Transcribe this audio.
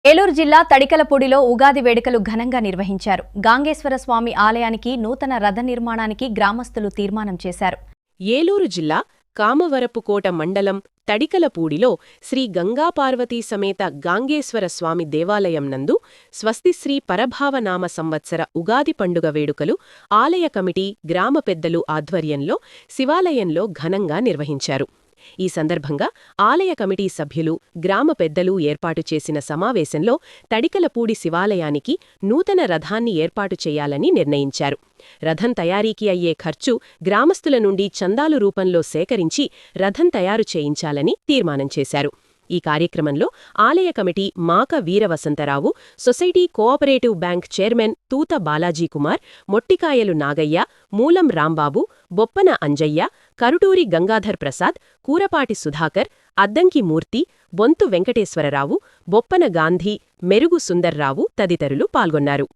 ఏలూరు జిల్లా తడికలపూడిలో ఉగాది వేడుకలు ఘనంగా నిర్వహించారు. గాంగేశ్వర స్వామి ఆలయానికి నూతన రథ నిర్మాణానికి గ్రామస్తులు తీర్మానం చేశారు. ఏలూరు జిల్లా కామవరపుకోట మండలం తడికలపూడిలో శ్రీ గంగాపార్వతీ సమేత గాంగేశ్వర స్వామి దేవాలయం నందు స్వస్తిశ్రీ పరభావనామ సంవత్సర ఉగాది పండుగ వేడుకలు ఆలయ కమిటీ గ్రామ పెద్దలు ఆధ్వర్యంలో శివాలయంలో ఘనంగా నిర్వహించారు. ఈ సందర్భంగా ఆలయ కమిటీ సభ్యులు గ్రామ పెద్దలు ఏర్పాటు చేసిన సమావేశంలో తడికలపూడి శివాలయానికి నూతన రథాన్ని ఏర్పాటు చేయాలని నిర్ణయించారు. రథం తయారీకి అయ్యే ఖర్చు గ్రామస్తుల నుండి చందాలు రూపంలో సేకరించి రథం తయారు చేయించాలని తీర్మానం చేశారు. ఈ కార్యక్రమంలో ఆలయ committee Maka Veeravasantharao, society cooperative bank chairman Tootha Balajikumar, Mottikayalu Nagaiah, Mulam Rambabu, Boppana Anjaiah, Karuturi Gangadhar Prasad, Kurapati Sudhakar, Addanki మూర్తి, బొంతు వెంకటేశ్వరరావు, బొప్పన గాంధీ, మెరుగు సుందర్రావు తదితరులు పాల్గొన్నారు.